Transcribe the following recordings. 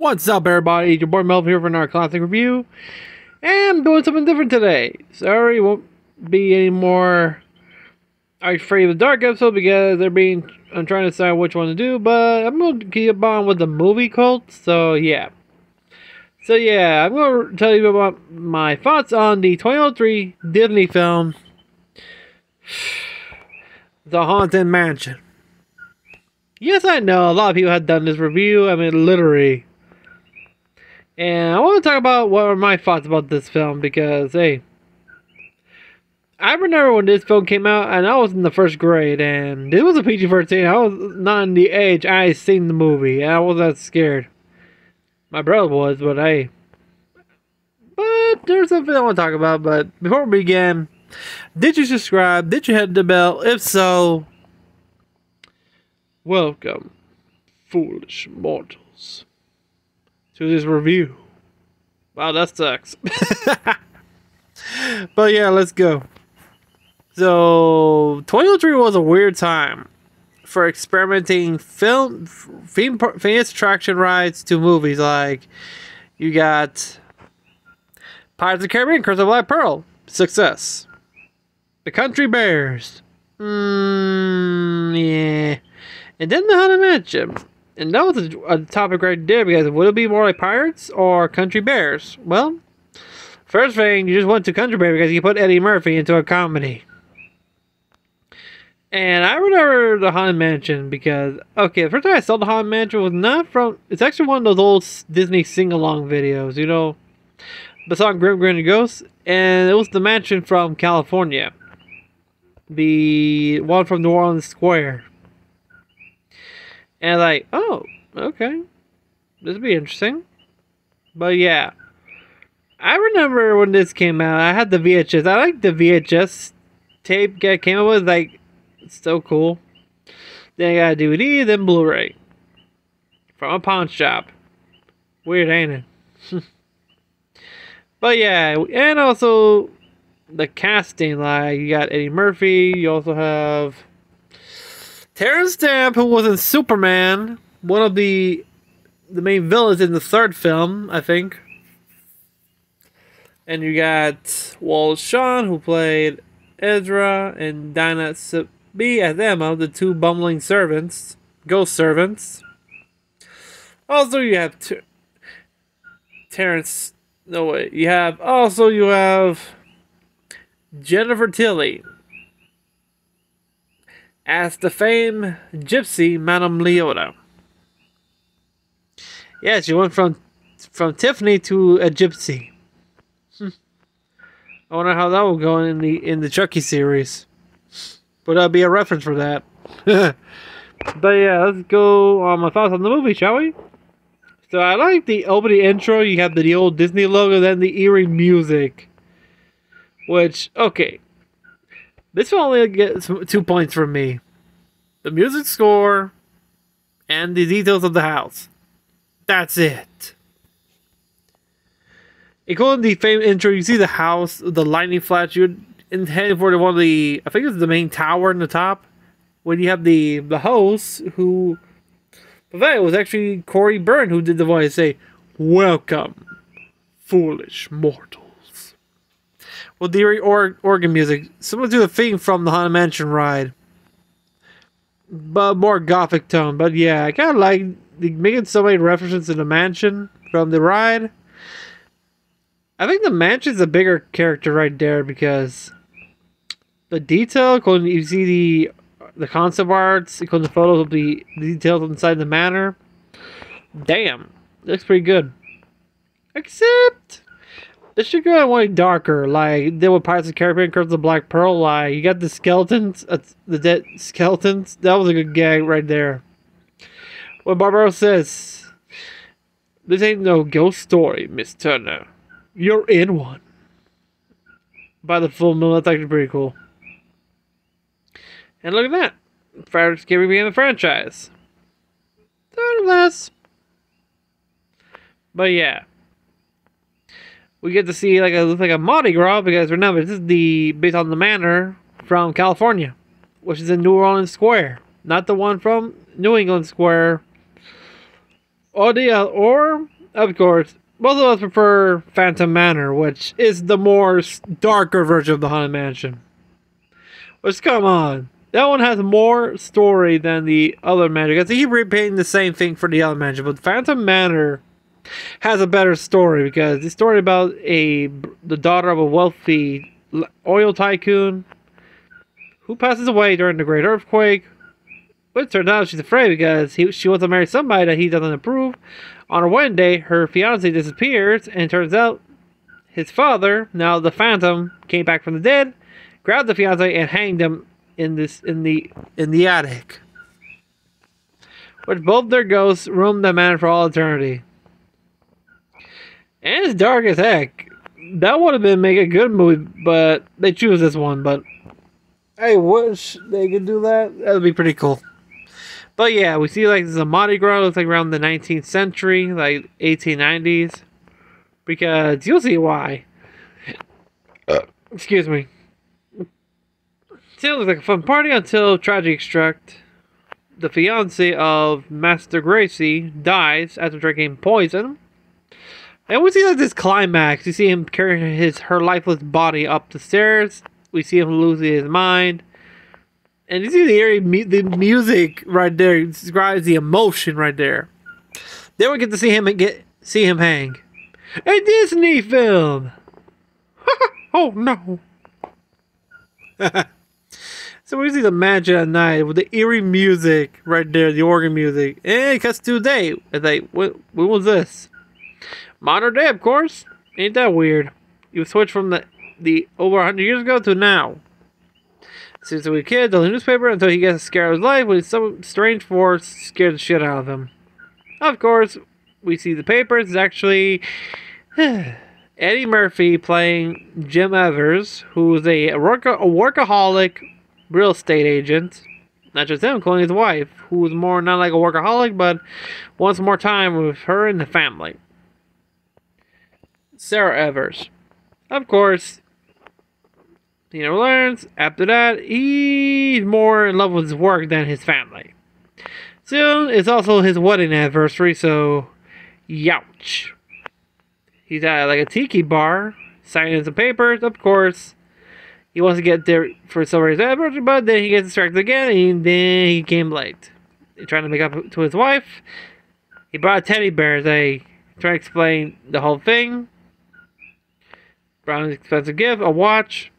What's up, everybody? Your boy Melvin here for another classic review. And I'm doing something different today. Sorry, it won't be any more Afraid of the Dark episode because I'm trying to decide which one to do, but I'm going to keep on with the movie cult. So, yeah, I'm going to tell you about my thoughts on the 2003 Disney film, The Haunted Mansion. Yes, I know, a lot of people have done this review. I mean, literally. And I want to talk about what are my thoughts about this film because, hey, I remember when this film came out and I was in the first grade and it was a PG-13. I was not in the age I seen the movie and I wasn't that scared. My brother was, but hey. But there's something I want to talk about. But before we begin, did you subscribe? Did you hit the bell? If so, welcome, foolish mortals, to this review. Wow, that sucks. But yeah, let's go. So, 2003 was a weird time for experimenting famous attraction rides to movies. Like, you got Pirates of the Caribbean, Curse of Black Pearl, success. The Country Bears, yeah. And then the Haunted Mansion. And that was a topic right there because would it be more like Pirates or Country Bears? Well, first thing, you just went to Country Bears because you put Eddie Murphy into a comedy. And I remember the Haunted Mansion because, okay, the first time I saw the Haunted Mansion was not from, it's actually one of those old Disney sing-along videos, you know, the song Grim Grinning Ghost, and it was the mansion from California. The one from New Orleans Square. And like, oh, okay, this would be interesting. But yeah, I remember when this came out, I had the VHS. I like the VHS tape that came out with, like, it's so cool. Then I got a DVD, then Blu-ray. From a pawn shop. Weird, ain't it? But yeah, and also the casting, like, you got Eddie Murphy, you also have Terrence Stamp, who was in Superman, one of the main villains in the third film, I think. And you got Wallace Shawn, who played Ezra, and Dinah Sabi as Emma, the two bumbling servants, ghost servants. Also, you have Terrence. No way. You have Jennifer Tilly as the famed gypsy Madame Leota. Yeah, she went from Tiffany to a gypsy. I wonder how that will go in the Chucky series. But that'll be a reference for that. But yeah, let's go on my thoughts on the movie, shall we? So I like the opening intro. You have the old Disney logo, then the eerie music. Which, okay. This will only get 2 points from me. The music score and the details of the house. That's it. Including the famous intro, you see the house, the lightning flash. You're heading for one of the, I think it's the main tower in the top. When you have the host who, but that was actually Corey Byrne who did the voice. Say, "Welcome, foolish mortals." Well, the organ music, similar to the theme from the Haunted Mansion ride, but more gothic tone. But yeah, I kind of like making so many references to the mansion from the ride. I think the mansion's a bigger character right there because the detail, when you see the concept arts, including the photos of the details inside the manor, damn, looks pretty good. Except this should go one darker, like they with Pirates of the Caribbean, Curse of the Black Pearl. Like you got the skeletons, the dead skeletons. That was a good gag right there. When Barbaro says, "This ain't no ghost story, Miss Turner. You're in one." By the full moon, that's actually pretty cool. And look at that. Pirates of the Caribbean, the franchise. Third less. But yeah. We get to see looks like a Mardi Gras because remember, this is based on the manor from California, which is in New Orleans Square. Not the one from New England Square Or of course, both of us prefer Phantom Manor, which is the more darker version of the Haunted Mansion. Which, come on, that one has more story than the other mansion. Because he repainting the same thing for the other mansion, but Phantom Manor has a better story because the story about the daughter of a wealthy oil tycoon who passes away during the Great Earthquake. But it turns out she's afraid because she wants to marry somebody that he doesn't approve. On her wedding day, her fiance disappears, and it turns out his father, now the Phantom, came back from the dead, grabbed the fiance, and hanged him in the attic. Which both their ghosts roam the manor for all eternity. And it's dark as heck. That would have been make a good movie, but they choose this one. But I wish they could do that. That would be pretty cool. But yeah, we see like this is a Mardi Gras. Looks like around the 19th century, like 1890s. Because you'll see why. Excuse me. It looks like a fun party until tragedy struck. The fiance of Master Gracie dies after drinking poison. And we see like this climax. You see him carrying her lifeless body up the stairs. We see him losing his mind. And you see the music right there. It describes the emotion right there. Then we get to see him hang. A Disney film! Oh no! So we see the magic at night with the eerie music right there, the organ music. And it cuts to today. It's like, when was this? Modern day, of course. Ain't that weird? You switch from the over 100 years ago to now. Since he was a kid, the newspaper until he gets scared of his life when some strange force scares the shit out of him. Of course, we see the papers. It's actually Eddie Murphy playing Jim Evers, who's a workaholic real estate agent. Not just him, including his wife, who's more not like a workaholic, but wants more time with her and the family. Sarah Evers. Of course, he never learns. After that, he's more in love with his work than his family. Soon, it's also his wedding anniversary, so youch. He's at like a tiki bar, signing some papers. Of course, he wants to get there for celebrating his anniversary, but then he gets distracted again, and then he came late. He's trying to make up to his wife. He brought a teddy bear. They try to explain the whole thing. Brought an expensive gift, a watch.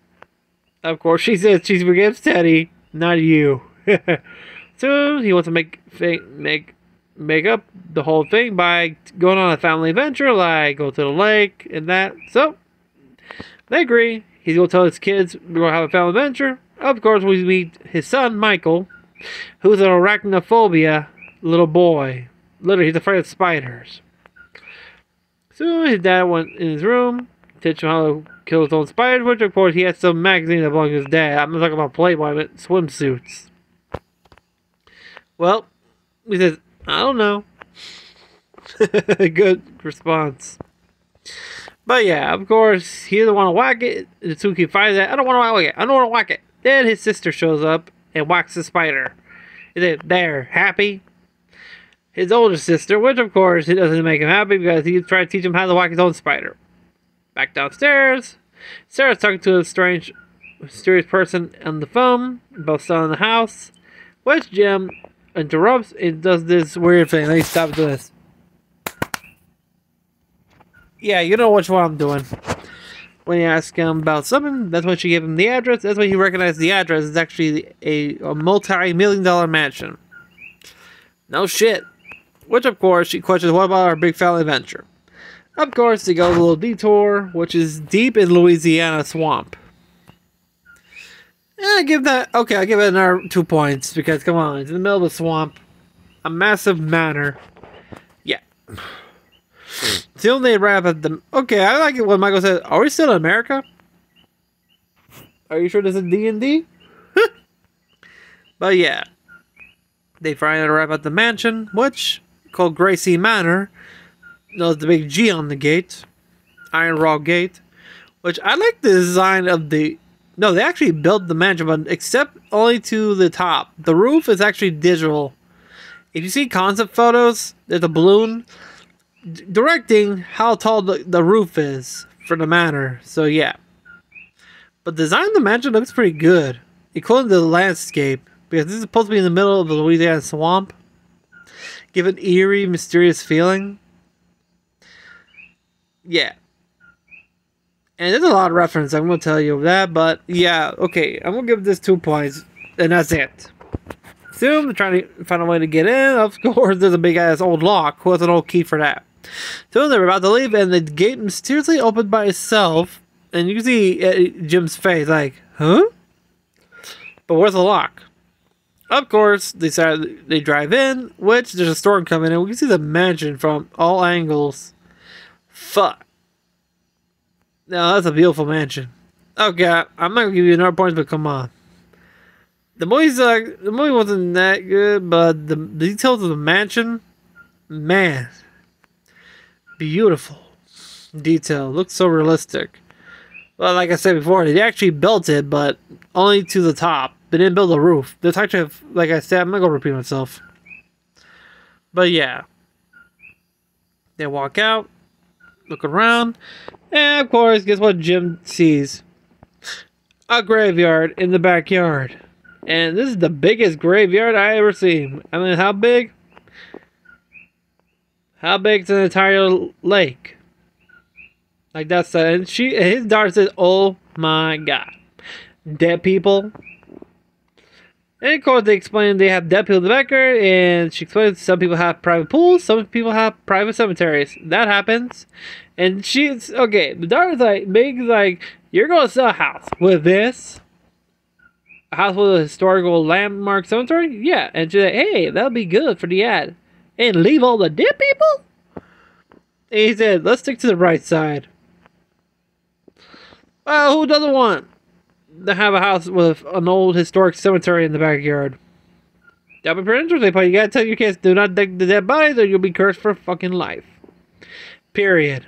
Of course, she says she forgives Teddy, not you. So he wants to make up the whole thing by going on a family adventure, like go to the lake and that. So they agree. He's going to tell his kids we're going to have a family adventure. Of course, we meet his son, Michael, who's an arachnophobia little boy. Literally, he's afraid of spiders. So his dad went in his room, teach him how to kill his own spiders, which of course he has some magazine that belongs to his dad. I'm not talking about Playboy, but swimsuits. Well, he says, I don't know. Good response. But yeah, of course, he doesn't want to whack it. Tsuki finds that. I don't want to whack it. I don't want to whack it. Then his sister shows up and whacks the spider. He said, there, happy? His older sister, which of course it doesn't make him happy because he tried to teach him how to whack his own spider. Back downstairs, Sarah's talking to a strange, mysterious person on the phone about selling the house, which Jim interrupts and does this weird thing. Let me stop doing this. Yeah, you know which one I'm doing. When you ask him about something, that's when she gave him the address. That's when he recognized the address. It's actually a multi-million-dollar mansion. No shit. Which, of course, she questions, what about our big family adventure? Of course, they go a little detour, which is deep in Louisiana swamp. I give that, okay, I'll give it another 2 points, because, come on, it's in the middle of the swamp. A massive manor. Yeah. Till they wrap at the, okay, I like it when Michael says, are we still in America? Are you sure this is D&D? But yeah. They finally wrap at the mansion, which, called Gracie Manor. There's the big G on the gate. Iron Raw Gate. Which I like the design of the... No, they actually built the mansion, but except only to the top. The roof is actually digital. If you see concept photos, there's a balloon directing how tall the roof is for the manor. So yeah. But the design of the mansion looks pretty good, including the landscape, because this is supposed to be in the middle of the Louisiana swamp. Give an eerie, mysterious feeling. Yeah. And there's a lot of reference, I'm going to tell you that, but yeah, okay, I'm going to give this 2 points, and that's it. Soon, they're trying to find a way to get in. Of course, there's a big-ass old lock. Who has an old key for that? Soon, they're about to leave, and the gate mysteriously opened by itself, and you can see Jim's face, like, huh? But where's the lock? Of course, they drive in, which there's a storm coming in. We can see the mansion from all angles. Fuck. No, that's a beautiful mansion. Okay, I'm not gonna give you another points, but come on. The movie wasn't that good, but the details of the mansion, man, beautiful detail. Looks so realistic. Well, like I said before, they actually built it, but only to the top. They didn't build a roof. There's actually, like I said, I'm not gonna repeat myself. But yeah, they walk out, look around, and of course, guess what Jim sees? A graveyard in the backyard. And this is the biggest graveyard I ever seen. I mean, how big? How big's an entire lake? Like that's and his daughter says, "Oh my god, dead people." And of course, they explain they have dead people in the backyard, and she explains some people have private pools, some people have private cemeteries. That happens, and she's okay. The daughter's like, Meg's like, "You're gonna sell a house with this." A house with a historical landmark cemetery? Yeah. And she's like, hey, that'll be good for the ad. And leave all the dead people? And he said, let's stick to the right side. Well, who doesn't want to have a house with an old historic cemetery in the backyard? That'd be pretty interesting, but you gotta tell your kids, do not dig the dead bodies or you'll be cursed for fucking life. Period.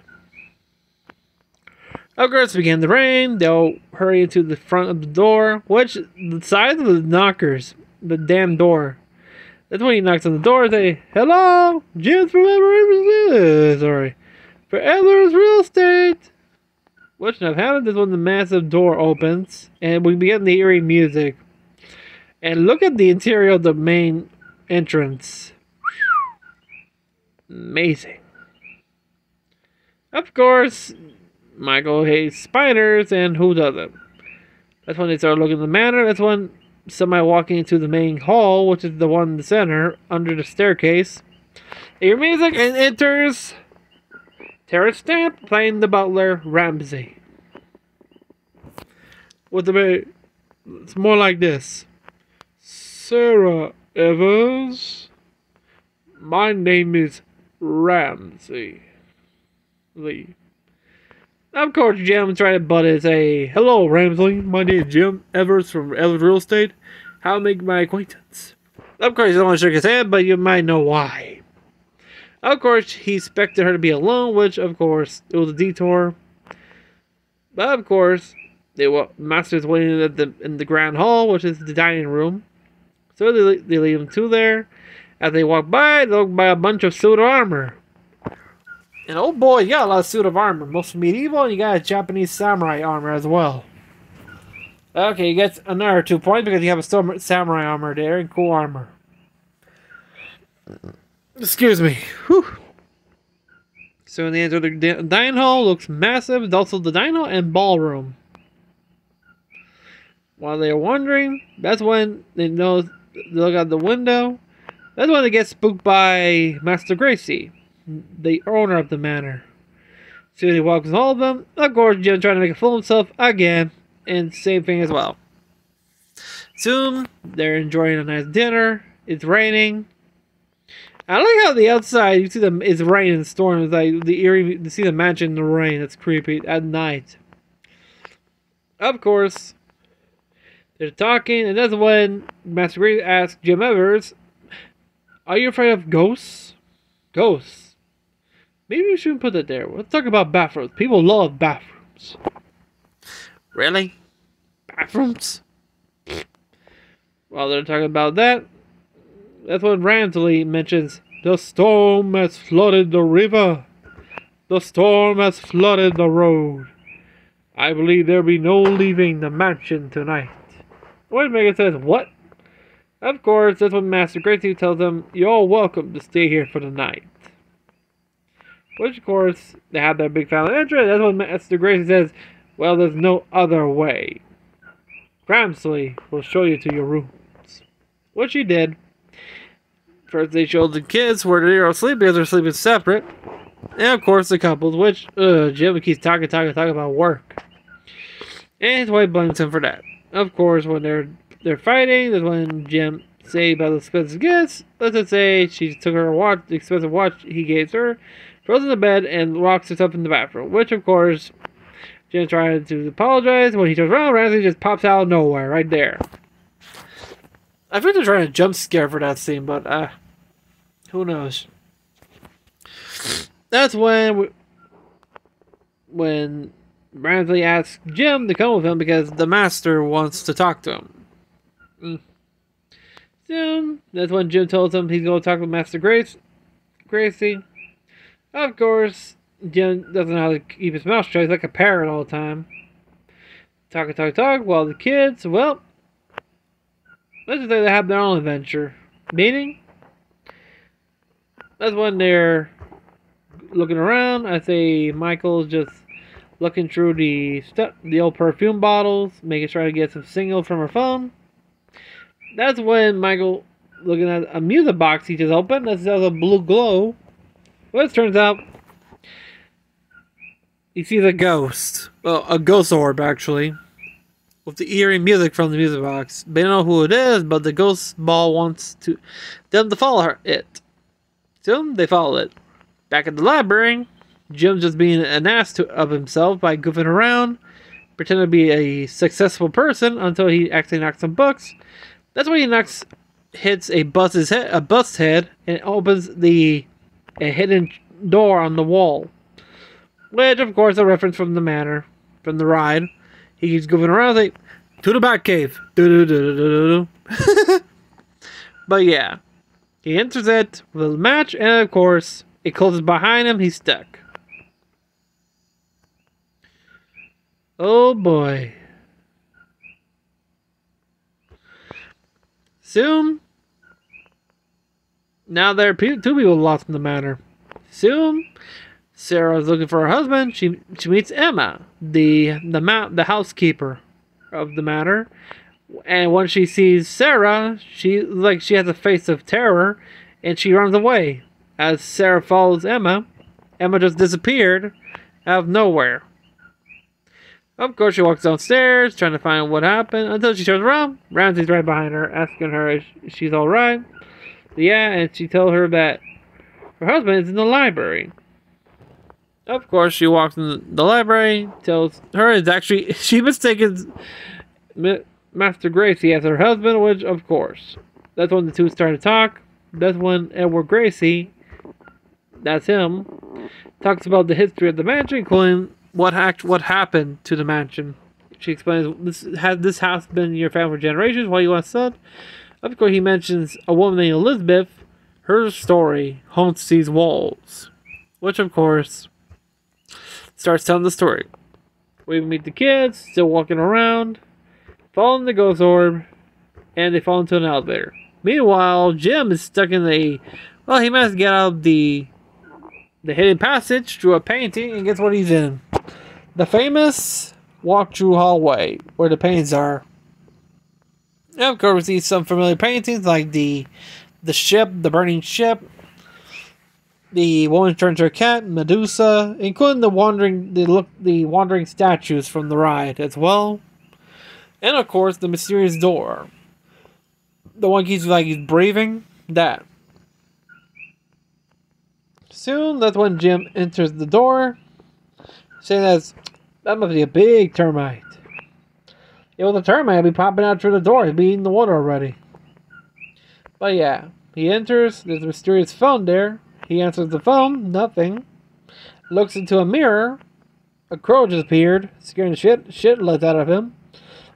Of course, begin to rain. They'll hurry into the front of the door, which the size of the knockers, the damn door. That's when he knocks on the door and say, hello, Jim from Forever's Real Estate. What's not happened is when the massive door opens and we begin the eerie music. And look at the interior of the main entrance. Amazing. Of course, Michael hates spiders, and who doesn't? That's when they start looking at the manor. That's when somebody walking into the main hall, which is the one in the center, under the staircase. They hear music and enters Terrence Stamp playing the butler, Ramsey. With the it's more like this. Sarah Evans. My name is Ramsey Lee. Of course, Jim tried to butt it and say, hello, Ramsey. My name is Jim Evers from Evers Real Estate. How to make my acquaintance? Of course, he don't want to shake his hand, but you might know why. Of course, he expected her to be alone, which, of course, it was a detour. But, of course, Master's waiting in the grand hall, which is the dining room. So they lead him to there. As they walk by, they look by a bunch of suit of armor. And oh boy, you got a lot of suit of armor. Most medieval, and you got a Japanese samurai armor as well. Okay, you get another 2 points because you have a samurai armor there and cool armor. Excuse me. Whew. So when they enter the dining hall, looks massive. It's also the dining hall and ballroom. While they're wondering, that's when they look out the window. That's when they get spooked by Master Gracie, the owner of the manor. So he welcomes all of them. Of course, Jim trying to make a fool of himself again, and same thing as well. Soon, they're enjoying a nice dinner. It's raining. I like how the outside, you see it's raining and storm. It's like the eerie, you see the mansion in the rain. It's creepy at night. Of course, they're talking, and that's when Master Gracie asks Jim Evers, are you afraid of ghosts? Ghosts? Maybe we shouldn't put it there. Let's talk about bathrooms. People love bathrooms. Really? Bathrooms? While they're talking about that, That's when Ramsley mentions, "The storm has flooded the river. The storm has flooded the road. I believe there'll be no leaving the mansion tonight." When Megan says, "What?" Of course, that's when Master Gracie tells them, "You're welcome to stay here for the night." Which, of course, they have their big family entrance. That's when Master Gracie says, "Well, there's no other way. Ramsley will show you to your rooms." Which he did. First, they showed the kids where they are asleep because they're sleeping separate. And, of course, the couples, which Jim keeps talking about work. And his wife blames him for that. Of course, when they're fighting, that's when Jim say about the expensive gifts. Let's just say she took her watch, the expensive watch he gave her, throws in the bed, and locks herself in the bathroom. Which, of course, Jim tried to apologize. When he turns around, Ramsey just pops out of nowhere, right there. I think they're trying to jump scare for that scene, but who knows? That's when Ramsey asks Jim to come with him because the master wants to talk to him. Soon, that's when Jim tells him he's going to talk with Master Gracie. Of course, Jim doesn't know how to keep his mouth shut. He's like a parrot all the time. Talk, while the kids, well, let's just say they have their own adventure. Meaning, that's when they're looking around. I say Michael's just looking through the old perfume bottles, making sure to get some signal from her phone. That's when Michael, looking at a music box he just opened, that has a blue glow. Well, it turns out he sees a ghost. Well, a ghost orb, actually. With the eerie music from the music box. They don't know who it is, but the ghost ball wants them to follow it. Soon, they follow it. Back at the library, Jim's just being an ass of himself by goofing around, pretending to be a successful person until he actually knocks some books. That's when he hits a bust's head, and opens a hidden door on the wall. Which, of course, a reference from the manor, from the ride. He keeps goofing around, like, to the Batcave. But yeah, he enters it with a match, and of course, it closes behind him. He's stuck. Oh boy. Soon, now there are two people lost in the manor. Soon, Sarah's looking for her husband. She meets Emma, the housekeeper of the manor. And when she sees Sarah, she has a face of terror, and she runs away. As Sarah follows Emma, Emma just disappeared out of nowhere. Of course, she walks downstairs, trying to find what happened, until she turns around. Ramsey's right behind her, asking her if she's alright. Yeah, and she tells her that her husband is in the library. Of course, she walks in the library, tells her it's actually, she mistaken Master Gracie as her husband, which, of course, that's when the two start to talk. That's when Edward Gracie, that's him, talks about the history of the mansion, including what happened to the mansion. She explains, this house been in your family for generations, why you want son? Of course, he mentions a woman named Elizabeth. Her story haunts these walls. Which, of course, starts telling the story. We meet the kids, still walking around, following the ghost orb, and they fall into an elevator. Meanwhile, Jim is stuck in he must get out of the hidden passage through a painting, and guess what he's in? The famous walk-through hallway where the paintings are. And of course, we see some familiar paintings like the ship, the burning ship, the woman turned to a cat, Medusa, including the wandering statues from the ride as well. And of course, the mysterious door. The one keeps he's breathing. That. Soon, that's when Jim enters the door, saying that must be a big termite. It was a termite. It'd be popping out through the door. It'd be eating the water already. But yeah, he enters. There's a mysterious phone there. He answers the phone. Nothing. Looks into a mirror. A crow just appeared, scaring the shit out of him.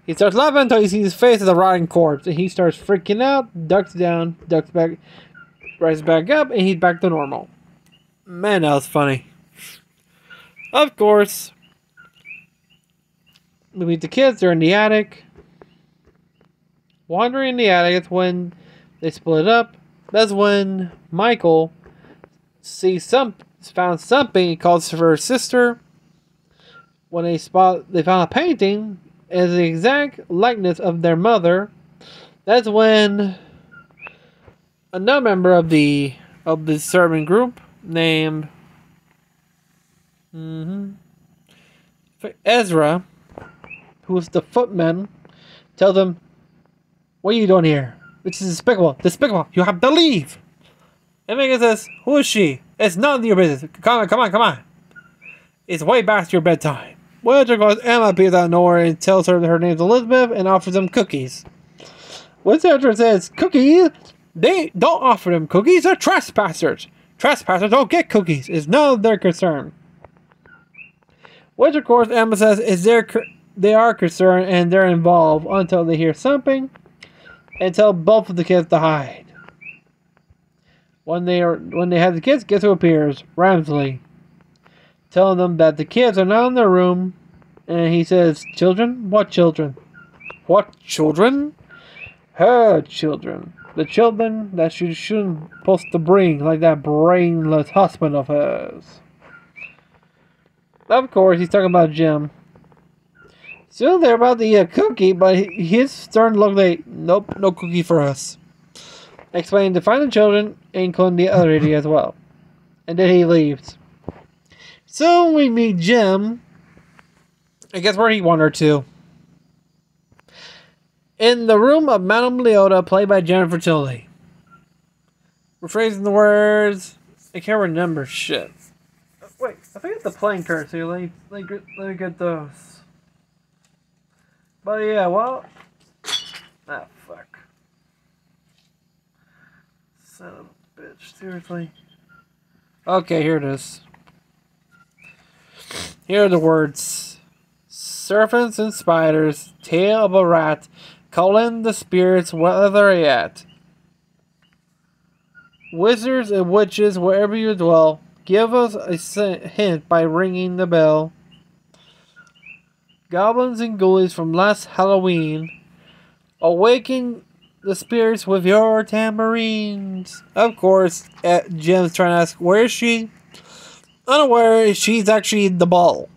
He starts laughing until he sees his face as a rotting corpse, and he starts freaking out, ducks down, ducks back, rises back up, and he's back to normal. Man, that was funny. Of course, we meet the kids. They're in the attic. Wandering in the attic, it's when they split up. That's when Michael found something. He calls for her sister. When they found a painting as the exact likeness of their mother. That's when another member of the servant group named Ezra, who's the footman, tells them, "What are you doing here? This is despicable. Despicable. You have to leave." And Megan says, "Who is she? It's none of your business. Come on. It's way past your bedtime." Well, there goes Emma appears out of nowhere and tells her that her name's Elizabeth and offers them cookies. When Sandra says, "Cookies? They don't offer them cookies. They're trespassers. Trespassers don't get cookies. It's none of their concern." Which, of course, Emma says they are concerned and they're involved until they hear something and tell both of the kids to hide. When they have the kids, guess who appears? Ramsley. Telling them that the kids are not in their room, and he says, "Children? What children?" "What children?" "Her children. The children that she shouldn't supposed to bring, like that brainless husband of hers." Of course, he's talking about Jim. Soon they're about to eat a cookie, but his stern look like, "Nope, no cookie for us." Explaining to find the children, including the other idiot as well. And then he leaves. So we meet Jim. I guess where he wandered to. In the room of Madame Leota, played by Jennifer Tilly. Rephrasing the words. I can't remember shit. Wait, I think it's the playing cards here. Let me get those. But yeah, well. Ah, fuck. Son of a bitch, seriously. Okay, here it is. Here are the words. Serpents and spiders, tail of a rat, calling the spirits where they're at. Wizards and witches, wherever you dwell, give us a hint by ringing the bell. Goblins and ghoulies from last Halloween, awaken the spirits with your tambourines. Of course, Jim's trying to ask, where is she? Unaware, she's actually the ball.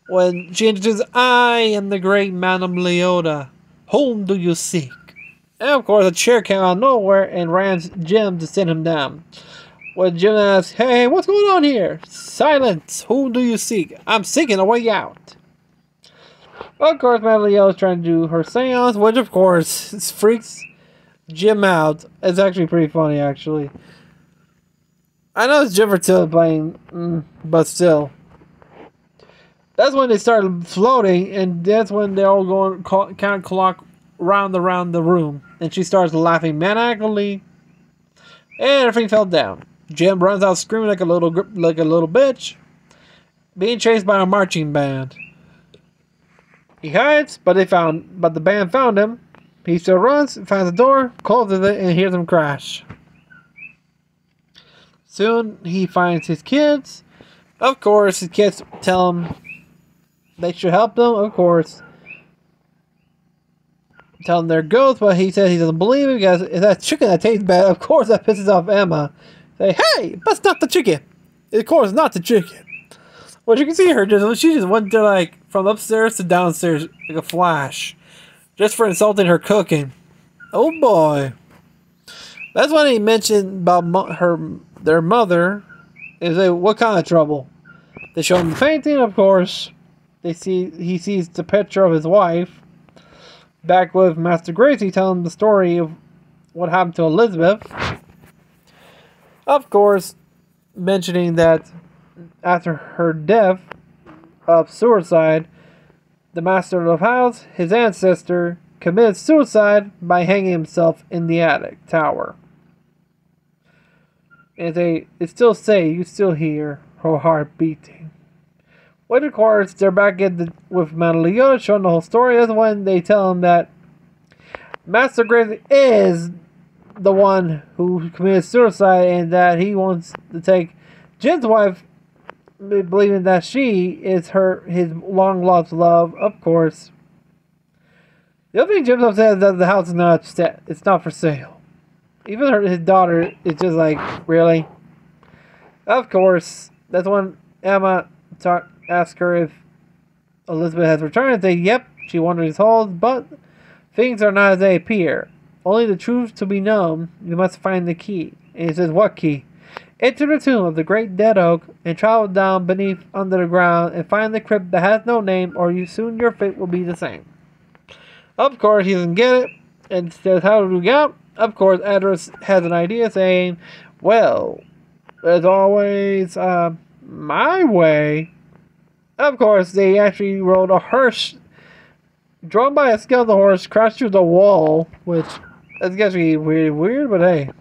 When she introduces, "I am the great Madame Leota. Whom do you seek?" And of course, a chair came out of nowhere and rams Jim to send him down. When Jim asks, "Hey, what's going on here?" "Silence! Whom do you seek?" "I'm seeking a way out." Of course, Madame Leota is trying to do her seance, which of course freaks Jim out. It's actually pretty funny, actually. I know it's Jennifer Tilly playing, but still. That's when they started floating, and that's when they all go counterclock round the room. And she starts laughing maniacally, and everything fell down. Jim runs out screaming like a little bitch, being chased by a marching band. He hides, but the band found him. He still runs, finds the door, closes it, and hears them crash. Soon he finds his kids. Of course, his kids tell him they should help them. Of course, tell him they're ghosts, but he says he doesn't believe it because it's that chicken that tastes bad. Of course, that pisses off Emma. Say, "Hey, that's not the chicken." Of course, not the chicken. Well, you can see her she just went to from upstairs to downstairs like a flash, just for insulting her cooking. Oh boy. That's when he mentioned about their mother. Is what kind of trouble? They show him the painting, of course. He sees the picture of his wife. Back with Master Gracie telling the story of what happened to Elizabeth. Of course, mentioning that after her death of suicide, the master of the house, his ancestor, committed suicide by hanging himself in the attic tower. And it still say, you still hear her heart beating. Which, of course, they're back with Madame Leota showing the whole story. That's when they tell him that Master Graves is the one who committed suicide and that he wants to take Jin's wife, believing that she is his long lost love. Of course, the other thing Jim's upset is that the house is it's not for sale. Even his daughter is just like, really? Of course, that's when Emma asks her if Elizabeth has returned and say, yep, she wandered his halls, but things are not as they appear. Only the truth to be known, you must find the key. And he says, what key? Enter the tomb of the great dead oak and travel down beneath under the ground and find the crypt that has no name, or soon your fate will be the same. Of course, he doesn't get it and says, how do we get out? Of course, Adris has an idea saying, well, there's always my way. Of course, they actually rode a hearse drawn by a skeleton horse, crashed through the wall, which is actually weird, but hey.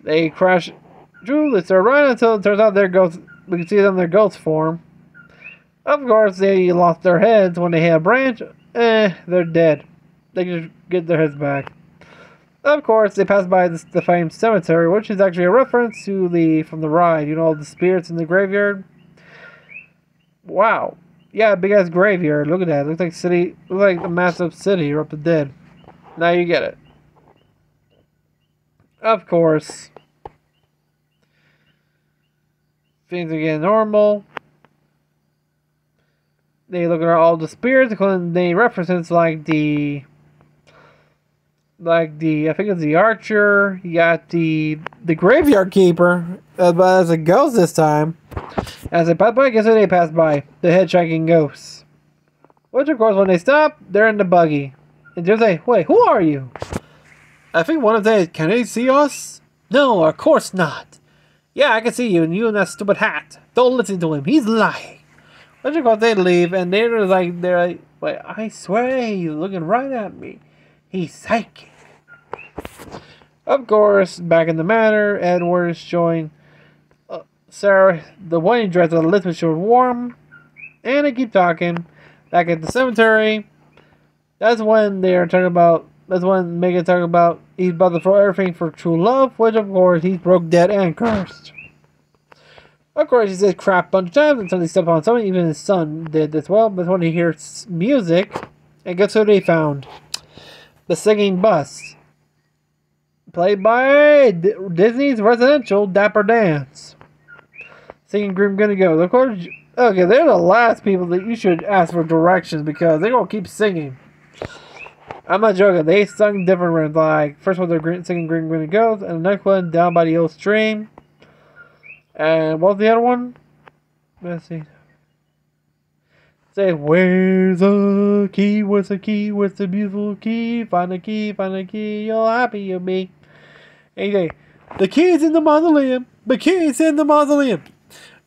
They crash through, they start running until it turns out they're ghosts. We can see them in their ghost form. Of course, they lost their heads when they hit a branch. They're dead. They just get their heads back. Of course, they pass by the famed cemetery, which is actually a reference to from the ride. You know, all the spirits in the graveyard. Wow. Yeah, big ass graveyard. Look at that. Looks like a massive city up the dead. Now you get it. Of course. Things are getting normal. They look at all the spirits, including the references like the I think it's the archer. You got the graveyard keeper, but as a ghost this time. As they pass by, guess who they pass by? The head-shaking ghosts. Which, of course, when they stop, they're in the buggy. And they say, wait, who are you? I think one of them, can they see us? No, of course not. Yeah, I can see you, and you in that stupid hat. Don't listen to him, he's lying. Which, of course, they leave, and they're like, wait, I swear he's looking right at me. He's psychic. Of course, back in the manor, Edward is showing Sarah the wedding dress that Elizabeth showed warm, and they keep talking. Back at the cemetery, that's when Megan talking about he's about to throw everything for true love, which of course he's broke, dead, and cursed. Of course, he says crap a bunch of times until he steps on something. Even his son did as well. But when he hears music, and guess who they found? The singing bus. Played by Disney's residential Dapper Dance. Singing Grim Gonna Go. Of course, okay, they're the last people that you should ask for directions because they're going to keep singing. I'm not joking. They sung different rhythms. Like, first one they're singing Grim Gonna Go, and the next one, Down by the Old Stream. And what's the other one? Let's see. Say, where's the key? Where's the key? Where's the beautiful key? Find the key, you're happy you'll be. And you say, the key's in the mausoleum. The key's in the mausoleum.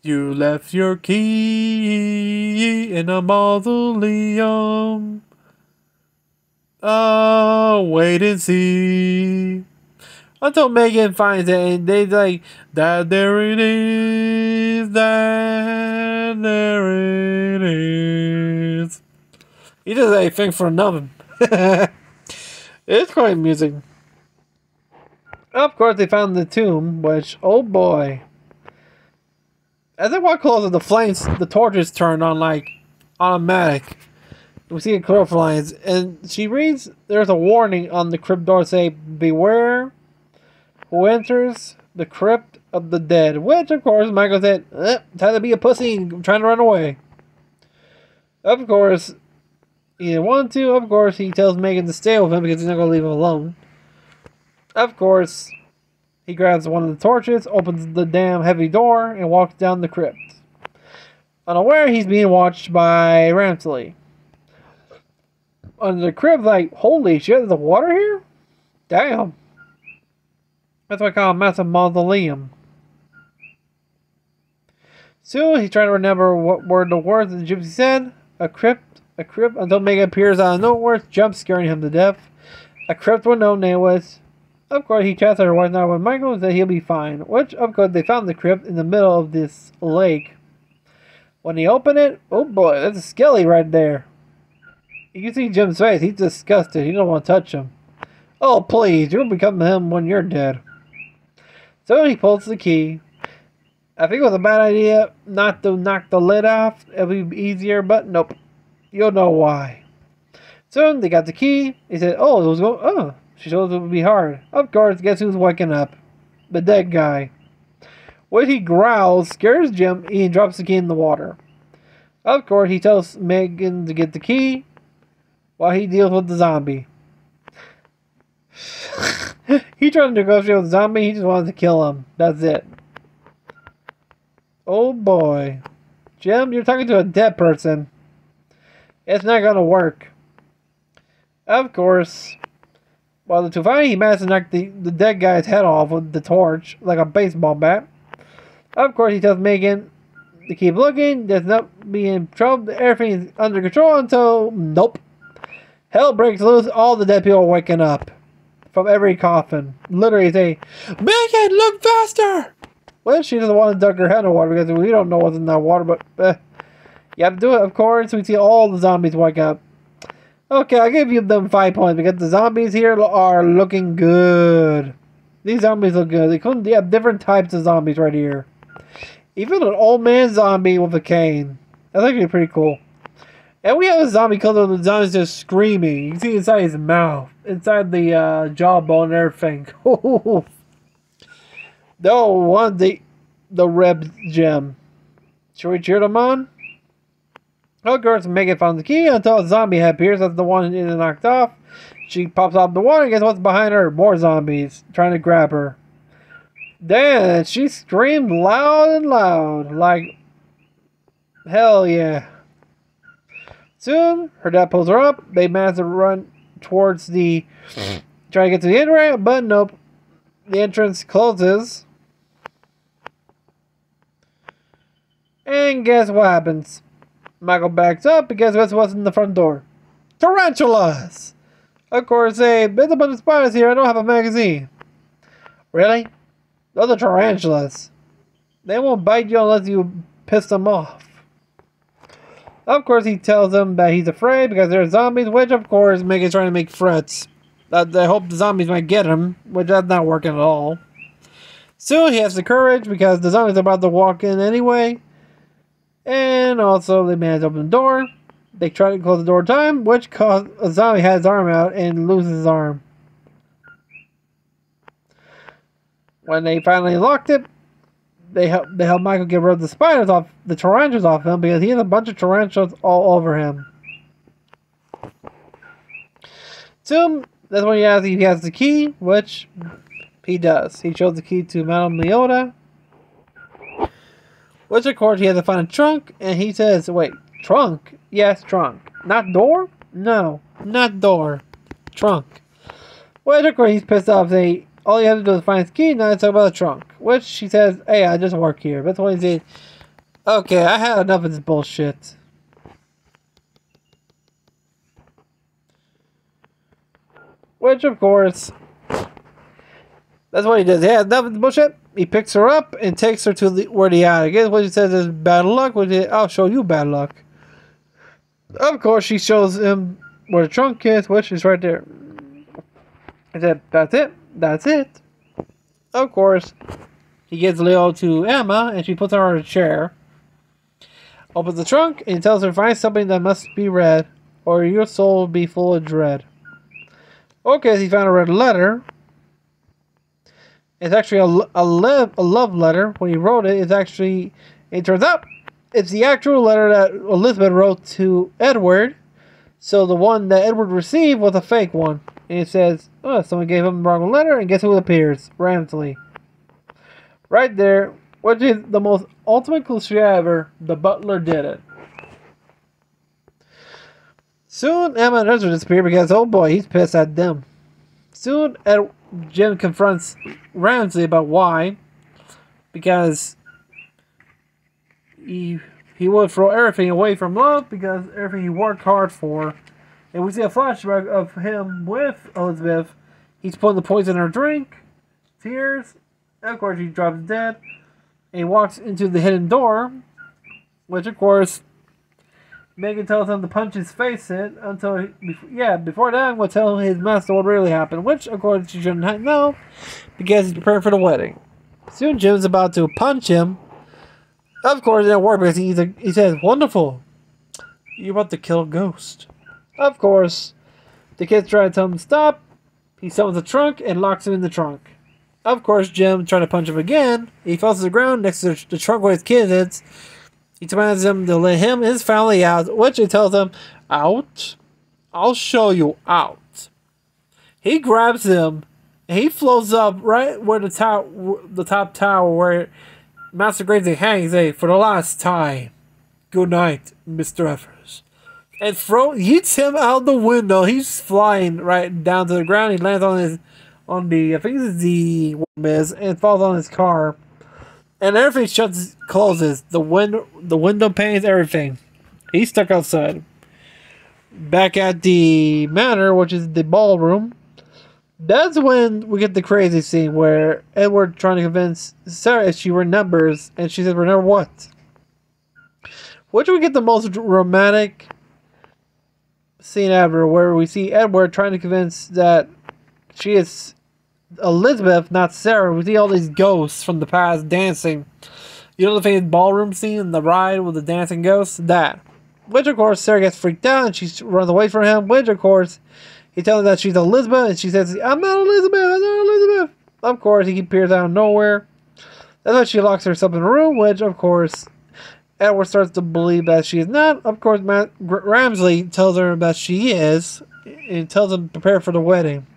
You left your key in a mausoleum. Oh, wait and see. Until Megan finds it and they like, that there it is, that there it is. He just like think for nothing. It's quite amusing. Of course, they found the tomb, which, oh boy. As they walk closer, the flames, the torches turn on like automatic. We see a chlorophyll lines, and she reads, there's a warning on the crypt door say, beware who enters the crypt of the dead. Which, of course, Michael said, time to be a pussy and trying to run away. Of course, he didn't want to. Of course, he tells Megan to stay with him because he's not going to leave him alone. Of course, he grabs one of the torches, opens the damn heavy door, and walks down the crypt. Unaware, he's being watched by Ramsley. Under the crypt, like, holy shit, there's water here? Damn. That's why I call it a massive mausoleum. Soon, he's trying to remember what were the words that the gypsy said. A crypt, until Megan appears out of nowhere, jump scaring him to death. A crypt with no name was. Of course, he chats her wife now with Michael and said he'll be fine. Which, of course, they found the crypt in the middle of this lake. When he opened it, oh boy, that's a skelly right there. You can see Jim's face. He's disgusted. He don't want to touch him. Oh, please. You'll become him when you're dead. So he pulls the key. I think it was a bad idea not to knock the lid off. It would be easier, but nope. You'll know why. Soon they got the key. He said, oh, it was going. Oh, she shows it would be hard. Of course, guess who's waking up? The dead guy. When he growls, scares Jim, and he drops the key in the water. Of course, he tells Megan to get the key while he deals with the zombie. He tried to negotiate with the zombie, he just wanted to kill him. That's it. Oh boy. Jim, you're talking to a dead person. It's not gonna work. Of course, while the two fight, he managed to knock the dead guy's head off with the torch, like a baseball bat. Of course, he tells Megan to keep looking, there's not be in trouble, everything's under control until, nope. Hell breaks loose, all the dead people are waking up. From every coffin. Literally say, Megan, look faster! Well, she doesn't want to dunk her head in the water because we don't know what's in that water, but you have to do it, of course. We see all the zombies wake up. Okay, I'll give you them 5 points because the zombies here are looking good. These zombies look good. They have different types of zombies right here. Even an old man zombie with a cane. That's actually pretty cool. And we have a zombie killer. The zombie's just screaming. You can see inside his mouth, inside the jawbone and everything. No, one the red gem. Should we cheer them on? Of course, Megan found the key until a zombie head appears. That's the one who knocked off. She pops out of the water. Guess what's behind her? More zombies trying to grab her. Then she screamed loud and loud, like hell yeah. Soon, her dad pulls her up. They manage to run towards the... try to get to the entrance, but nope. The entrance closes. And guess what happens? Michael backs up because guess what's in the front door? Tarantulas! Of course, there's a bunch of spiders here. I don't have a magazine. Really? Those are tarantulas. They won't bite you unless you piss them off. Of course, he tells them that he's afraid because they're zombies, which, of course, Megan's trying to make threats. They hope the zombies might get him, which that's not working at all. Soon, he has the courage because the zombies are about to walk in anyway. And also, they manage to open the door. They try to close the door in time, which caused a zombie has his arm out and loses his arm. When they finally locked it, they help Michael get rid of the spiders off, the tarantulas off him because he has a bunch of tarantulas all over him. Soon, that's when he asks if he has the key, which he does. He shows the key to Madame Leota, which of course he has to find a trunk, and he says, wait, trunk? Yes, trunk. Not door? No, not door. Trunk. Which of course he's pissed off. All you have to do is find his key, now let's talk about the trunk. Which she says, hey, I just work here. That's what he said. Okay, I had enough of this bullshit. Which, of course, that's what he does. He had enough of this bullshit. He picks her up and takes her to where the attic is. What he says is bad luck. I'll show you bad luck. Of course, she shows him where the trunk is, which is right there. I said, that's it. That's it. Of course, he gives Leo to Emma, and she puts her on a chair. Opens the trunk, and tells her, find something that must be read, or your soul will be full of dread. Okay, so he found a red letter. It's actually a love letter. When he wrote it, it turns out, it's the actual letter that Elizabeth wrote to Edward. So the one that Edward received was a fake one. And it says, oh, someone gave him the wrong letter, and guess who appears? Randomly. Right there, which is the most ultimate cliche ever, the butler did it. Soon, Emma and Ezra disappear because, oh boy, he's pissed at them. Soon, Jim confronts Ramsey about why. Because he would throw everything away from love because everything he worked hard for. And we see a flashback of him with Elizabeth. He's putting the poison in her drink. Tears. And of course, he drops dead. And he walks into the hidden door. which of course Megan tells him to punch his face in until, before that, we'll tell his master what really happened, which, of course, she shouldn't know because he's preparing for the wedding. Soon, Jim's about to punch him. Of course, it didn't work because he says, "Wonderful, you're about to kill a ghost." Of course, the kids try to tell him to stop. He summons the trunk and locks him in the trunk. Of course, Jim trying to punch him again. He falls to the ground next to the trunk where his kid is. He demands them to let him and his family out, which he tells them, "Out? I'll show you out." He grabs him, and he floats up right where the top tower where Master Crazy hangs. For the last time, good night, Mr. Evers. And yeets him out the window. He's flying right down to the ground. He lands on the I think it's the Miz, and falls on his car. And everything closes. The window panes, everything. He's stuck outside. Back at the manor, which is the ballroom. That's when we get the crazy scene where Edward trying to convince Sarah if she remembers, and she says, "Remember what?" Which we get the most romantic scene ever, where we see Edward trying to convince that she is Elizabeth, not Sarah. We see all these ghosts from the past dancing. You know the famous ballroom scene in the ride with the dancing ghosts? That. Which, of course, Sarah gets freaked out and she runs away from him. Which, of course, he tells her that she's Elizabeth and she says, "I'm not Elizabeth, I'm not Elizabeth." Of course, he appears out of nowhere. That's why she locks herself in a room, which, of course, Edward starts to believe that she is not. Of course, Ramsley tells her that she is and tells him to prepare for the wedding.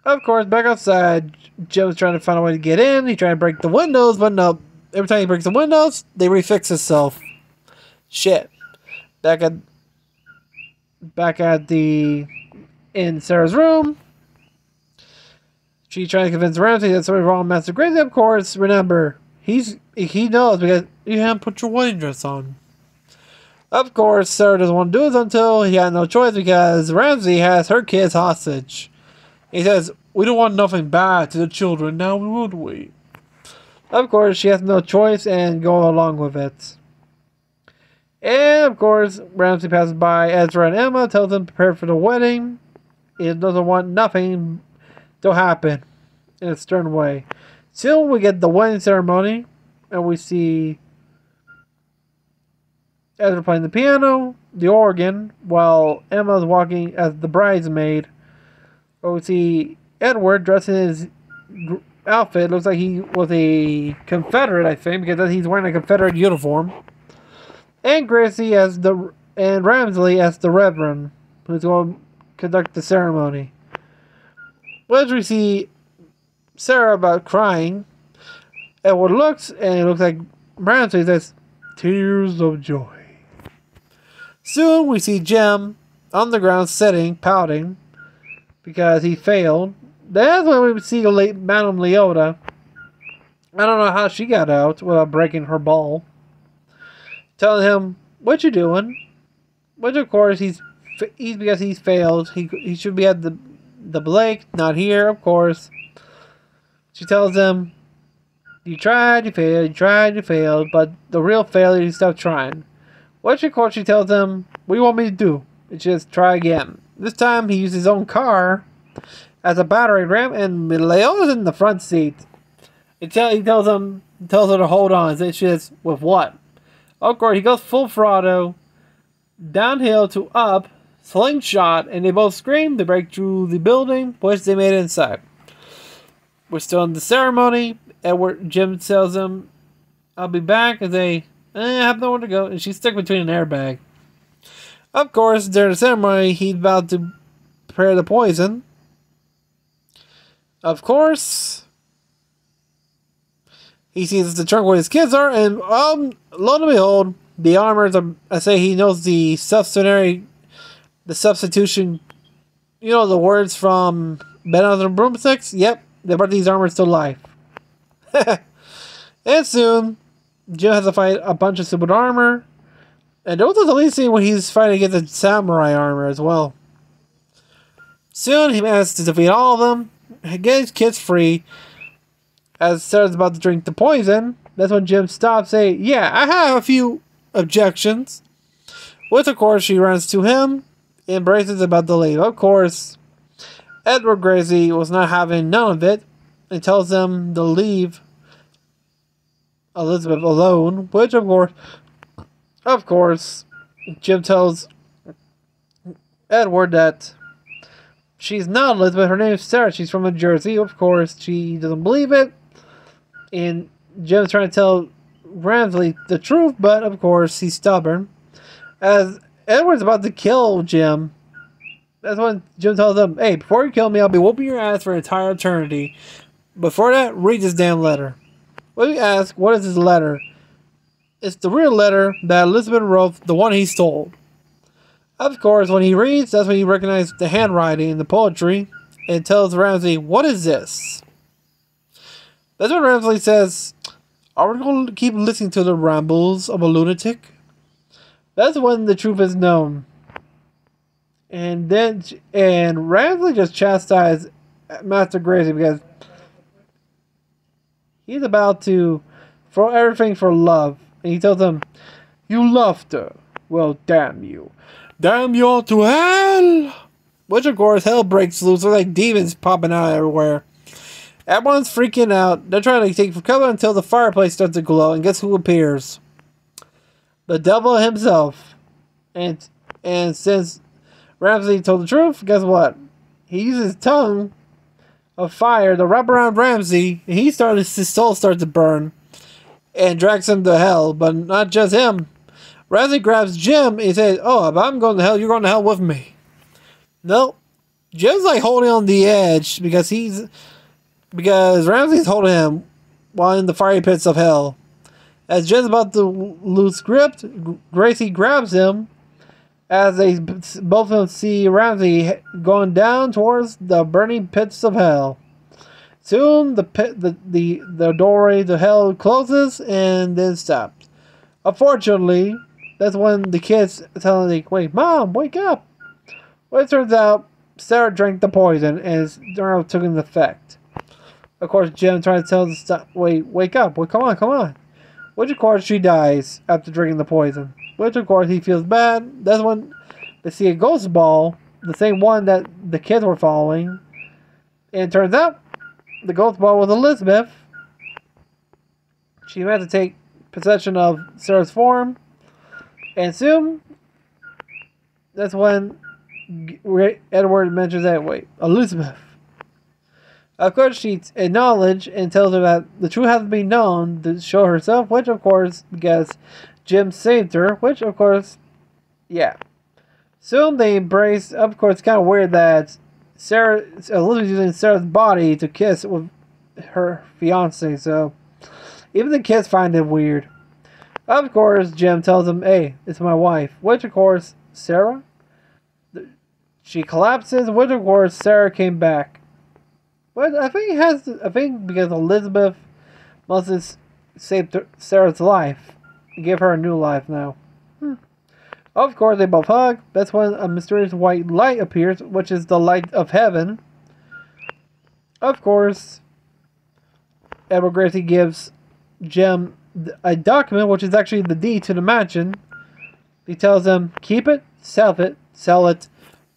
Of course, back outside, Jim's trying to find a way to get in. He's trying to break the windows, but no. Every time he breaks the windows, they refix itself. Shit. Back at in Sarah's room. She's trying to convince Ramsey that something's wrong with Master Crazy. Of course, remember, he knows because you haven't put your wedding dress on. Of course, Sarah doesn't want to do this until he had no choice because Ramsey has her kids hostage. He says, "We don't want nothing bad to the children, now would we?" Of course, she has no choice and go along with it. And, of course, Ramsey passes by Ezra and Emma, tells them to prepare for the wedding. He doesn't want nothing to happen in a stern way. Soon we get the wedding ceremony, and we see Ezra playing the piano, the organ, while Emma's walking as the bridesmaid. We see Edward dressed in his outfit. Looks like he was a Confederate, I think, because he's wearing a Confederate uniform. And Gracie and Ramsley as the Reverend, who's going to conduct the ceremony. As we see Sarah about crying, Edward looks, and it looks like Ramsley says, "Tears of joy." Soon we see Jim on the ground sitting, pouting, because he failed. That's when we see Madame Leota. I don't know how she got out without breaking her ball. Telling him, "What you doing?" Which, of course, he's because he's failed. He should be at the Blake, not here, of course. She tells him, "You tried, you failed, you tried, you failed, but the real failure is stop trying." Which, of course, she tells him, "What do you want me to do?" It's just try again. This time, he used his own car as a battering ram, and Leota's in the front seat. He tells her to hold on. It's just, with what? Of course, he goes full throttle, downhill to up, slingshot, and they both scream. They break through the building, which they made inside. We're still in the ceremony. Jim tells him, "I'll be back," and they, "I have nowhere to go," and she's stuck between an airbag. Of course, during the ceremony, he's about to prepare the poison. Of course, he sees the trunk where his kids are, and lo and behold, the armors are. I say he knows the substitution. You know the words from Ben on the Broomsticks. Yep, they brought these armors to life. And soon, Jim has to fight a bunch of stupid armor. And there was a lead scene when he's fighting against the samurai armor as well. Soon, he manages to defeat all of them, get his kids free. As Sarah's about to drink the poison, That's when Jim stops, say, yeah, I have a few objections. Which, of course, she runs to him, embraces about to leave. Of course, Edward Gracie was not having none of it, and tells them to leave Elizabeth alone, which, of course, Jim tells Edward that she's not Elizabeth, her name is Sarah, she's from New Jersey. Of course, she doesn't believe it, and Jim's trying to tell Ramsley the truth, but of course, he's stubborn. As Edward's about to kill Jim, that's when Jim tells him, hey, before you kill me, I'll be whooping your ass for an entire eternity. Before that, read this damn letter. When you ask, what is this letter? It's the real letter that Elizabeth wrote, the one he stole. Of course, when he reads, that's when he recognizes the handwriting and the poetry, and tells Ramsay, what is this? That's when Ramsay says, are we going to keep listening to the rambles of a lunatic? That's when the truth is known. And Ramsay just chastised Master Gracie because he's about to throw everything for love. And he tells him, you loved her. Well, damn you. Damn you all to hell! Which, of course, hell breaks loose. There's like demons popping out everywhere. Everyone's freaking out. They're trying to take for cover until the fireplace starts to glow. And guess who appears? The devil himself. And since Ramsay told the truth, guess what? He uses his tongue of fire to wrap around Ramsay. And his soul starts to burn. And drags him to hell. But not just him. Ramsay grabs Jim and he says, oh, if I'm going to hell, you're going to hell with me. No. Jim's like holding on the edge because Ramsay's holding him while in the fiery pits of hell. As Jim's about to lose grip, Gracie grabs him as they both of them see Ramsay going down towards the burning pits of hell. Soon the doorway to hell closes and then stops. Unfortunately, that's when the kids tell them, wait, Mom, wake up. Well, it turns out Sarah drank the poison and it took an effect. Of course, Jim tries to tell them to stop. Wake up. Well, come on. Which, of course, she dies after drinking the poison. Which, of course, he feels bad. That's when they see a ghost ball, the same one that the kids were following. And it turns out the ghost ball was Elizabeth. She had to take possession of Sarah's form. And soon, that's when Edward mentions that, Elizabeth. Of course, she acknowledges and tells her that the truth has to be known to show herself, which, of course, because Jim saved her, which, of course, yeah. Soon they embrace. Of course, it's kind of weird that Elizabeth's using Sarah's body to kiss with her fiance, so even the kids find it weird. Of course, Jim tells him, hey, it's my wife. Which, of course, Sarah? She collapses, which, of course, Sarah came back. But I think because Elizabeth must have saved Sarah's life. And give her a new life now. Of course, they both hug. That's when a mysterious white light appears, which is the light of heaven. Of course, Edward Gracie gives Jim a document, which is actually the deed to the mansion. He tells them, keep it, sell it,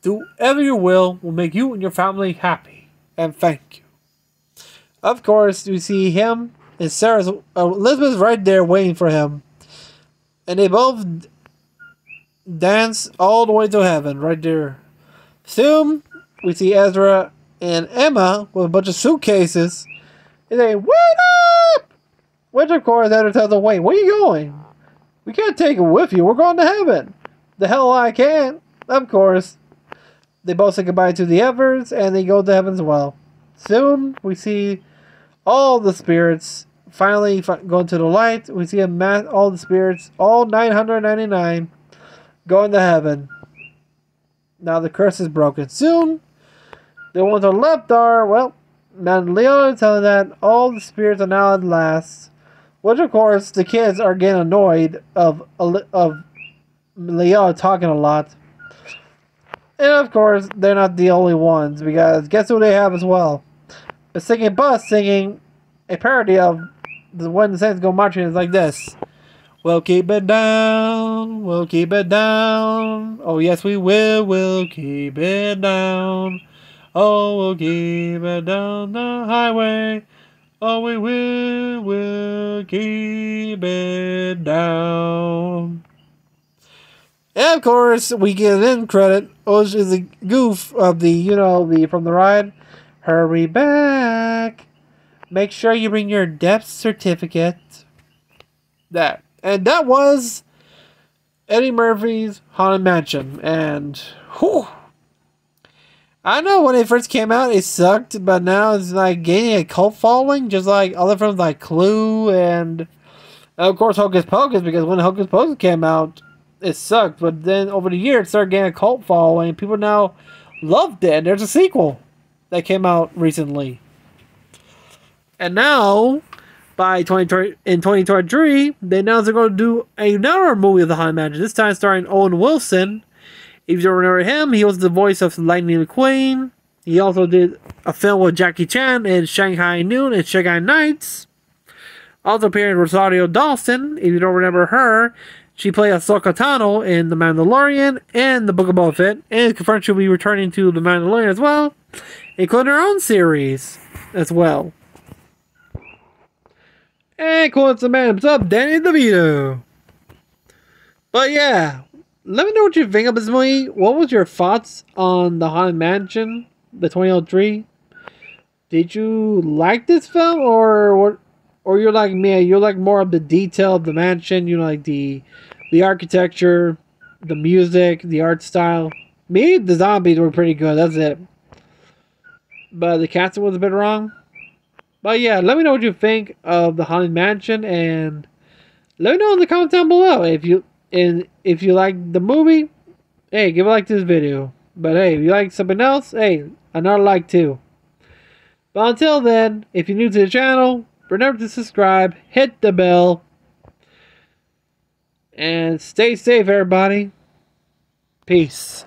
do whatever you will make you and your family happy, and thank you. Of course, we see him and Sarah's, Elizabeth's right there waiting for him, and they both dance all the way to heaven, right there. Soon, we see Ezra and Emma with a bunch of suitcases, and they, wait up! Which, of course, Edward tells them, wait, where are you going? We can't take it with you. We're going to heaven. The hell I can. Of course, they both say goodbye to the Evers, and they go to heaven as well. Soon, we see all the spirits finally going to the light. We see all the spirits, all 999, going to heaven. Now the curse is broken. Soon, the ones on the left are, well, Madame Leona telling that all the spirits are now at last. Which, of course, the kids are getting annoyed of Leona talking a lot. And, of course, they're not the only ones, because guess who they have as well? The Singing Bus singing a parody of the one the Saints go marching is like this. We'll keep it down. We'll keep it down. Oh, yes, we will. We'll keep it down. Oh, we'll keep it down the highway. Oh, we will. We'll keep it down. And, of course, we get an end credit, which is a goof of the, you know, the from the ride. Hurry back. Make sure you bring your death certificate. That. And that was Eddie Murphy's Haunted Mansion. And, whew. I know when it first came out, it sucked, but now it's like gaining a cult following, just like other films like Clue and, of course, Hocus Pocus, because when Hocus Pocus came out, it sucked. But then over the years, it started getting a cult following. People now loved it. And there's a sequel that came out recently. And now, by 2023, they announced they're going to do another movie of the Haunted Mansion. This time starring Owen Wilson. If you don't remember him, he was the voice of Lightning McQueen. He also did a film with Jackie Chan in Shanghai Noon and Shanghai Nights. Also appeared in Rosario Dawson. If you don't remember her, she played Ahsoka Tano in The Mandalorian and The Book of Boba Fett. And confirmed she'll be returning to The Mandalorian as well, including her own series as well. And cool, it's the man. What's up, Danny DeVito? But yeah, let me know what you think of this movie. What was your thoughts on the Haunted Mansion, the 2003? Did you like this film, or you're like me? You like more of the detail of the mansion. You like the architecture, the music, the art style. Me, the zombies were pretty good. That's it. But the casting was a bit wrong. But yeah, let me know what you think of the Haunted Mansion, and let me know in the comments down below. If you like the movie, hey, give a like to this video. But hey, if you like something else, hey, another like too. But until then, if you're new to the channel, remember to subscribe, hit the bell, and stay safe, everybody. Peace.